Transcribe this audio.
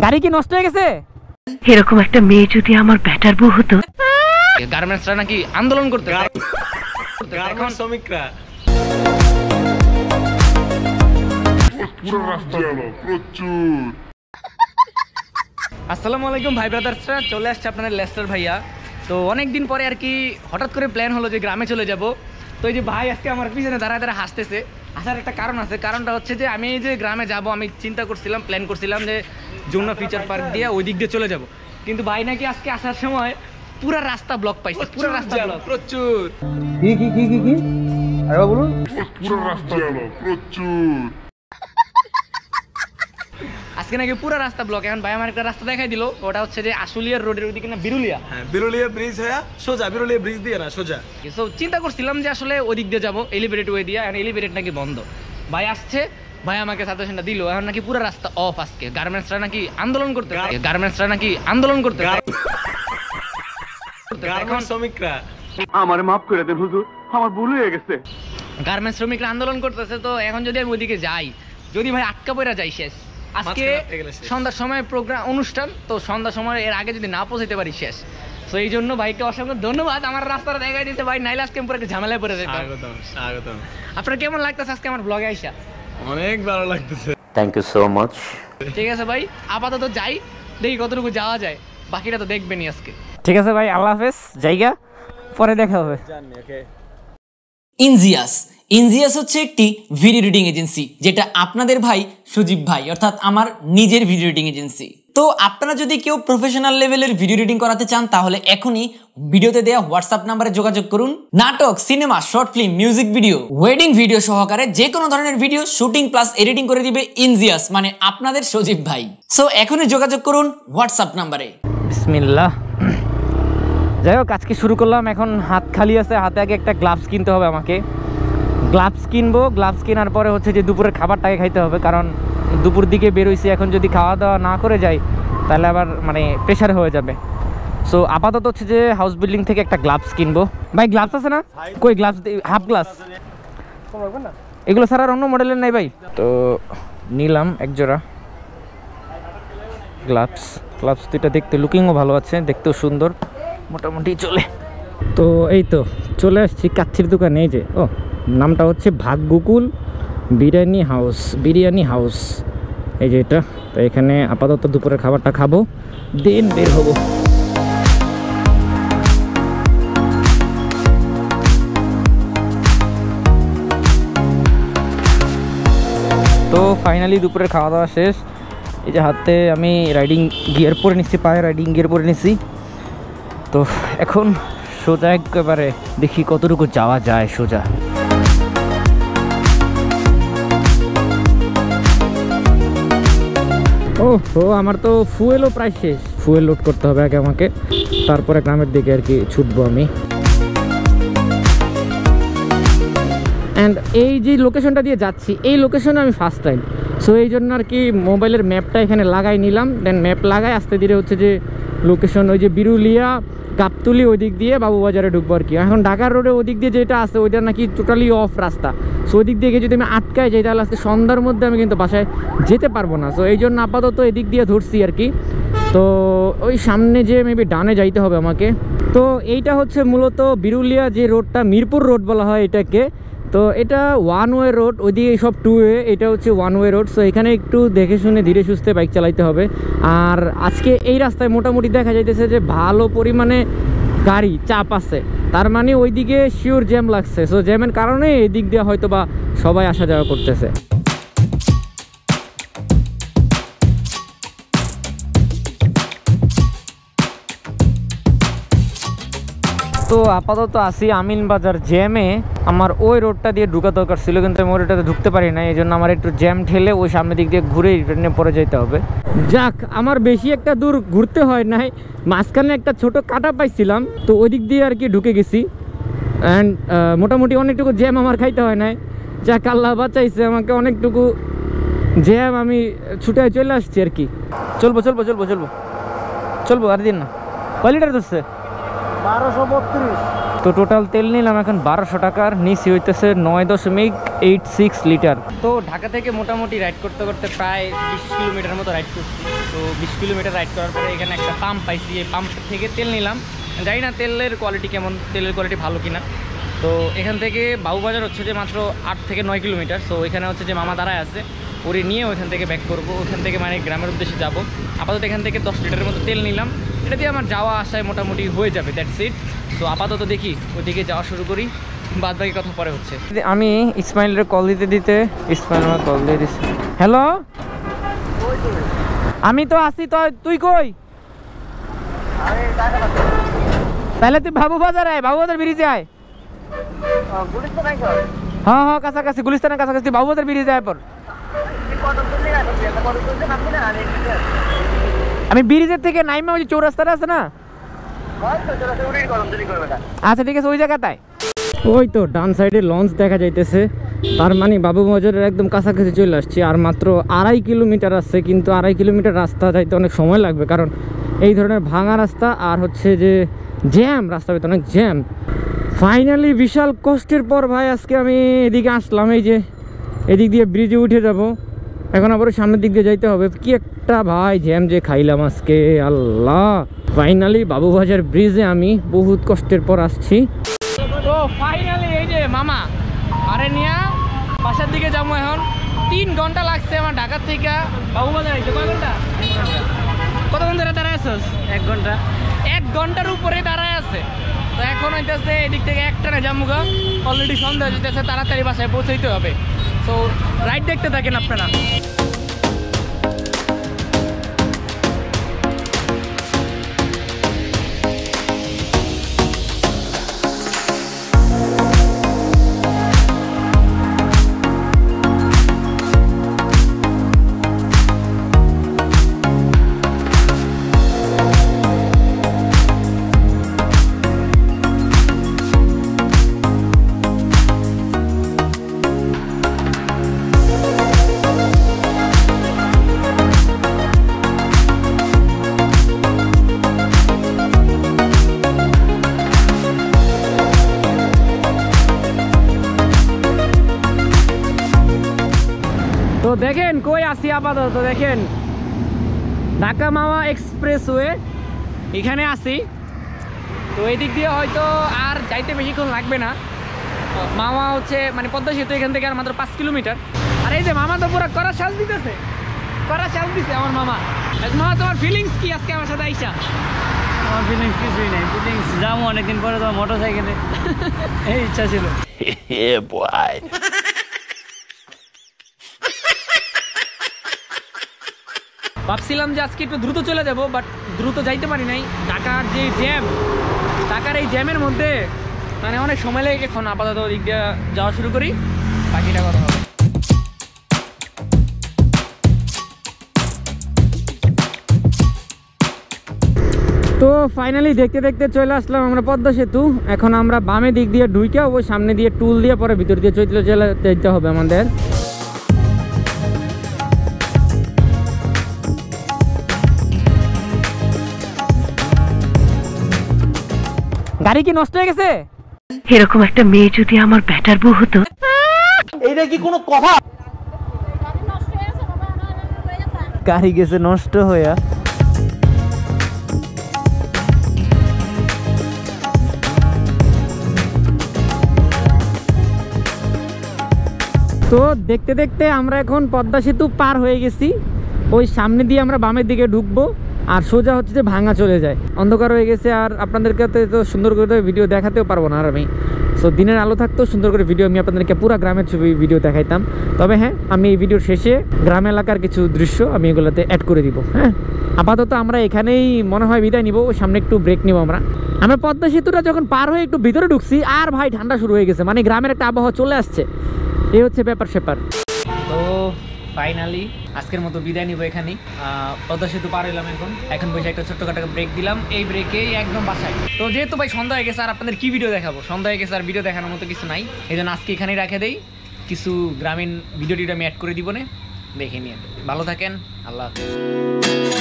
গাড়ি কি নষ্ট হয়ে গেছে? এরকম একটা মেয়ে যদি আমার ব্যাটার বউ হতো। গার্মেন্টসরা নাকি আন্দোলন করতে এখন শ্রমিকরা পুরো রাস্তা গেল প্রচুর। আসসালামু আলাইকুম ভাই ব্রাদার্সরা, চলে আসছে আপনাদের লেস্টার ভাইয়া। তো অনেকদিন পরে আর কি হঠাৎ করে প্ল্যান হলো যে গ্রামে চলে যাব। তো এই যে ভাই আজকে আমার পিছনে দাঁড়ায় দাঁড়ায় হাসতেছে। আসার একটা কারণ আছে, কারণটা হচ্ছে যে আমি এই যে গ্রামে যাব, আমি চিন্তা করছিলাম, প্ল্যান করছিলাম যে যমুনা ফিউচার পার্ক দিয়ে ওই দিক দিয়ে চলে যাব। কিন্তু ভাই নাকি আজকে আসার সময় পুরো রাস্তা ব্লক পাইছে, পুরো রাস্তা ব্লক প্রচুর। কি আরে বলুন। পুরো রাস্তা গেল প্রচুর। আজকে নাকি পুরো রাস্তা ব্লক। এখন ভাই আমার একটা রাস্তা দেখাই দিল, ওটা হচ্ছে যে আশুলিয়ার রোডের ওইদিকে না বিরুলিয়া। হ্যাঁ, বিরুলিয়া ব্রিজ হয়ে সোজা, বিরুলিয়া ব্রিজ দিয়ে না সোজা। সো চিন্তা করছিলাম যে আসলে ওই দিক দিয়ে যাবো, এলিভেটেড ওয়ে দিয়ে। এখন এলিভেটেড নাকি বন্ধ। ভাই আসছে, ভাই আমাকে সাজেশনটা দিল, এখন নাকি পুরো রাস্তা অফ আজকে। গার্মেন্টসরা নাকি আন্দোলন করতে এখন শ্রমিকরা আমারে মাফ করে দেন হুজুর, আমার ভুল হয়ে গেছে। গার্মেন্টস শ্রমিকরা আন্দোলন করতেছে। তো এখন যদি আমি ওইদিকে যাই, যদি ভাই আটকা পড়া যাই শেষ। আজকে সন্ধ্যার সময় প্রোগ্রাম অনুষ্ঠান, তো সন্ধ্যার সময় এর আগে যদি না পৌঁছাতে পারি শেষ। তো এই জন্য ভাইকে অসংখ্য ধন্যবাদ, আমার রাস্তাটা দেখাই দিতে ভাই, নাইলে আজকে পুরো একটা ঝামেলায় পড়ে যেত। স্বাগতম। আপনার কেমন লাগতেছে আজকে আমার ব্লগে আইসা? অনেক ভালো লাগতেছে। Thank you so much. ঠিক আছে ভাই, আপাতত যাই, দেখি কতটুকু যাওয়া যায়, বাকিটা তো দেখবেনই আজকে। ঠিক আছে ভাই, আল্লাহ হাফেজ, জায়গা পরে দেখা হবে। ইনজিয়াস হচ্ছে একটি ভিডিও এডিটিং এজেন্সি, যেটা আপনাদের ভাই সুজিব ভাই অর্থাৎ আমার নিজের ভিডিও এডিটিং এজেন্সি। তো আপনারা যদি কেউ প্রফেশনাল লেভেলের ভিডিও এডিটিং করাতে চান, তাহলে এখনই ভিডিওতে দেওয়া হোয়াটসঅ্যাপ নাম্বারে যোগাযোগ করুন। নাটক, cinema, short film, music video, wedding video সহকারে যে কোনো ধরনের ভিডিও শুটিং প্লাস এডিটিং করে দিবে ইনজিয়াস, মানে আপনাদের সজীব ভাই। সো এখনই যোগাযোগ করুন হোয়াটসঅ্যাপ নাম্বারে। বিসমিল্লাহ। যাই হোক, আজকে শুরু করলাম। এখন হাত খালি আছে, হাতে আগে একটা গ্লাভস কিনতে হবে আমাকে। গ্লাভস কিনবো, গ্লাভস কেনার পরে হচ্ছে যে দুপুরের খাবারটাকে খাইতে হবে, কারণ দুপুর দিকে বেরোইছি। এখন যদি খাওয়া দাওয়া না করে যাই তাহলে আবার মানে প্রেশার হয়ে যাবে। সো আপাতত হচ্ছে যে হাউস বিল্ডিং থেকে একটা গ্লাভস কিনবো। ভাই গ্লাভস আছে না? কই গ্লাভস? হাফ গ্লাস এগুলো ছাড়া আর অন্য মডেলের নাই ভাই। তো নিলাম এক জোড়া গ্লাভস। গ্লাভস দুইটা দেখতে লুকিংও ভালো আছে, দেখতেও সুন্দর, মোটামুটি চলে। তো এই তো চলে আসছি কাচ্ছির দোকানে। এই যে নামটা হচ্ছে ভাগ্যকুল বিরিয়ানি হাউস। এই যে এটা। তো এখানে আপাতত দুপুরের খাবারটা খাবো, দেন বের হব। তো ফাইনালি দুপুরের খাওয়া দাওয়া শেষ। এই যে হাতে আমি রাইডিং গিয়ার পরে নিচ্ছি, পায়ে রাইডিং গিয়ার পরে নিচ্ছি। তো এখন সোজা একেবারে দেখি কতটুকু যাওয়া যায় সোজা। আমার তো ফুয়েলও প্রায় শেষ। ফুয়েল লোড করতে হবে আগে আমাকে, তারপরে গ্রামের দিকে আর কি ছুটবো আমি। অ্যান্ড এই যে লোকেশনটা দিয়ে যাচ্ছি, এই লোকেশনে আমি ফার্স্ট টাইম। সো এই জন্য আর কি মোবাইলের ম্যাপটা এখানে লাগাই নিলাম। দেন ম্যাপ লাগাই আস্তে ধীরে হচ্ছে যে লোকেশন, ওই যে বিরুলিয়া গাবতলি ওই দিক দিয়ে বাবুবাজারে ঢুকবো আর কি। এখন ঢাকার রোডে ওদিক দিয়ে যেটা আছে ওইটা নাকি টোটালি অফ রাস্তা। সো ওই দিক দিয়ে যদি আমি আটকায় যাই তাহলে আজকে সন্ধ্যার মধ্যে আমি কিন্তু বাসায় যেতে পারবো না। সো এই জন্য আপাতত এদিক দিয়ে ধরছি আর কি। তো ওই সামনে যে মেবি ডানে যাইতে হবে আমাকে। তো এইটা হচ্ছে মূলত বিরুলিয়া যে রোডটা, মিরপুর রোড বলা হয় এটাকে। তো এটা ওয়ান ওয়ে রোড, ওইদিকে সব টু ওয়ে, এটা হচ্ছে ওয়ান ওয়ে রোড। সো এখানে একটু দেখে শুনে ধীরে সুস্থে বাইক চালাইতে হবে। আর আজকে এই রাস্তায় মোটামুটি দেখা যাইতেছে যে ভালো পরিমাণে গাড়ি চাপ আছে, তার মানে ওইদিকে শিওর জ্যাম লাগছে। সো জ্যামের কারণে এই দিক দিয়ে হয়তো বা সবাই আসা যাওয়া করতেছে। তো আপাতত আসি আমিন বাজার জ্যামে। আমার ওই রোডটা দিয়ে ঢুকা দরকার ছিল, কিন্তু আমি ওই রোডটাতে ঢুকতে পারি না। এই জন্য আমার একটু জ্যাম ঠেলে ওই সামনের দিক দিয়ে ঘুরে রিটার্নে পরে যেতে হবে। যাক, আমার বেশি একটা দূর ঘুরতে হয় নাই, মাঝখানে একটা ছোট কাটা পাইছিলাম, তো ওই দিক দিয়ে আর কি ঢুকে গেছি। অ্যান্ড মোটামুটি অনেকটুকু জ্যাম আমার খাইতে হয় নাই। যাক, আল্লাহ বাঁচাইছে আমাকে, অনেকটুকু জ্যাম আমি ছুটে চলে আসছি আর কি। চলবো আর দিন না। কয় লিটার ধরছে? 1232। তো টোটাল তেল নিলাম এখন 1200 টাকার, নিচে হইতেছে 9.86 লিটার। তো ঢাকা থেকে মোটামুটি রাইড করতে করতে প্রায় 20 কিলোমিটার মতো রাইড করছি। তো 20 কিলোমিটার রাইড করার পরে এখানে একটা পাম্প পাইছি, এই পাম্প থেকে তেল নিলাম। জানি না তেলের কোয়ালিটি কেমন, তেলের কোয়ালিটি ভালো কিনা। তো এখান থেকে বাবুবাজার হচ্ছে যে মাত্র 8 থেকে 9 কিলোমিটার। সো এখানে হচ্ছে যে মামা দাঁড়ায় আছে, ওরে নিয়ে ওইখান থেকে ব্যাক করবো, ওখান থেকে মানে গ্রামের উদ্দেশ্যে যাব। আপাতত এখান থেকে 10 লিটারের মতো তেল নিলাম, এটা দিয়ে আমার যাওয়া আসায় মোটামুটি হয়ে যাবে, দ্যাটস ইট। সো আপাতত দেখি ওইদিকে যাওয়া শুরু করি, বাদ বাকি কথা পরে হচ্ছে। আমি ইসমাইলের কল দিতে ইসমাইল আমার কল দিয়ে দিচ্ছি। হ্যালো, আমি তো আসি, তো তুই কই? তাহলে তুই বাবুবাজার আয়, বাবুবাজার ব্রিজে আয়। হ্যাঁ হ্যাঁ, কাছাকাছি, গুলিস্তানের কাছাকাছি, বাবুবাজার ব্রিজে আয় পর। আমি ব্রিজের থেকে নাইমা ওই যে চৌরাস্তাটা আছে না, আচ্ছা ঠিক আছে, ওই জায়গাটায়। ওই তো ডান সাইডে লঞ্চ দেখা যাইতেছে, তার মানে বাবুবাজারের একদম কাছাকাছি চলে আসছি। আর মাত্র 2.5 কিলোমিটার আছে, কিন্তু 2.5 কিলোমিটার রাস্তা যাইতে অনেক সময় লাগবে, কারণ এই ধরনের ভাঙা রাস্তা আর হচ্ছে যে জ্যাম, রাস্তার ভিতরে অনেক জ্যাম। ফাইনালি বিশাল কষ্টের পর ভাই আজকে আমি এদিকে আসলাম, এই যে এদিক দিয়ে ব্রিজে উঠে যাব। এখন আবার সামনের দিক দিয়ে যাইতে হবে। কি একটা ভাই জ্যাম যে খাইলাম আজকে, আল্লাহ। ফাইনালি বাবুবাজার ব্রিজে আমি বহুত কষ্টের পর আসছি। তো ফাইনালি এই যে মামা আরে নিয়া বাসার দিকে যাবো। এখন 3 ঘন্টা লাগছে আমার ঢাকা থেকে বাবুবাজার আইতে। কয় ঘন্টা? কতক্ষণ ধরে দাঁড়ায় আছিস? 1 ঘন্টা। 1 ঘন্টার উপরে দাঁড়ায় আছে। তো এখন হইতেছে এদিক থেকে একটা না জামুগা, অলরেডি সন্ধ্যা হয়ে যেতেছে, তাড়াতাড়ি বাসায় পৌঁছাইতে হবে। সো রাইড দেখতে থাকেন আপনারা। তো দেখেন কই আসি আপাতত, দেখেন ঢাকা মাওয়া এক্সপ্রেসওয়ে এখানে আসি। তো এই দিক দিয়ে হয়তো আর যাইতে বেশিক্ষণ লাগবে না। মামা হচ্ছে মানে পদ্মা সেতু এখান থেকে আর মাত্র 5 কিলোমিটার। আর এই যে মামা তো পুরো করা শ্বাস দিতেছে, করা শ্বাস দিছে আমার মামা। মামা তোমার ফিলিংস কি আজকে আমার সাথে আইসা? আমার ফিলিংস কিছুই নাই, ফিলিংস যাবো অনেকদিন পরে তোমার মোটর সাইকেলে, এই ইচ্ছা ছিল। ভাবছিলাম যে আজকে একটু দ্রুত চলে যাব, বাট দ্রুত যাইতে পারি নাই। ঢাকার যে জ্যাম, ঢাকার এই জ্যামের মধ্যে মানে অনেক সময় লেগে। এখন আপাতত ওদিক দিয়ে যাওয়া শুরু করি, বাকিটা কথা হবে। তো ফাইনালি দেখতে দেখতে চলে আসলাম আমরা পদ্মা সেতু। এখন আমরা বামে দিক দিয়ে ঢুকে ওই সামনে দিয়ে টুল দিয়ে পরে ভিতর দিয়ে চলে যেতে হবে আমাদের। গাড়ি কি নষ্ট হয়ে গেছে? এরকম একটা মেয়ে যদি আমার ব্যাটার বউ হতো। এইটা কি কোনো কথা? গাড়ি গেছে নষ্ট হইয়া। তো দেখতে দেখতে আমরা এখন পদ্মা সেতু পার হয়ে গেছি। ওই সামনে দিয়ে আমরা বামের দিকে ঢুকবো, আর সোজা হচ্ছে যে ভাঙা চলে যায়। অন্ধকার হয়ে গেছে, আর আপনাদেরকে তো সুন্দর করে ভিডিও দেখাতেও পারবো না আর আমি। সো দিনের আলো থাকতো সুন্দর করে ভিডিও আমি আপনাদেরকে পুরো গ্রামের ছবি ভিডিও দেখাইতাম। তবে হ্যাঁ, আমি এই ভিডিওর শেষে গ্রাম এলাকার কিছু দৃশ্য আমি এগুলোতে অ্যাড করে দিব। হ্যাঁ, আপাতত আমরা এখানেই মনে হয় বিদায় নিব, সামনে একটু ব্রেক নিব। আমরা পদ্মা সেতুটা যখন পার হয়ে একটু ভিতরে ঢুকছি, আর ভাই ঠান্ডা শুরু হয়ে গেছে, মানে গ্রামের একটা আবহাওয়া চলে আসছে। এই হচ্ছে ব্যাপার স্যাপার। তো ফাইনালি আজকের মতো বিদায় নিব এখানেই। পদ্মা সেতু পার হইলাম, এখন বসে একটা ছোট্টখাটো ব্রেক দিলাম। এই ব্রেকেই একদম বাসায়। তো যেহেতু ভাই সন্ধ্যা হয়ে গেছে, আর আপনাদের কি ভিডিও দেখাবো, সন্ধ্যা হয়ে গেছে আর ভিডিও দেখানোর মতো কিছু নাই। এই জন্য আজকে এখানেই রাখে দেই। কিছু গ্রামীণ ভিডিও আমি অ্যাড করে দিব না, দেখে নিয়ে ভালো থাকেন। আল্লাহ হাফেজ।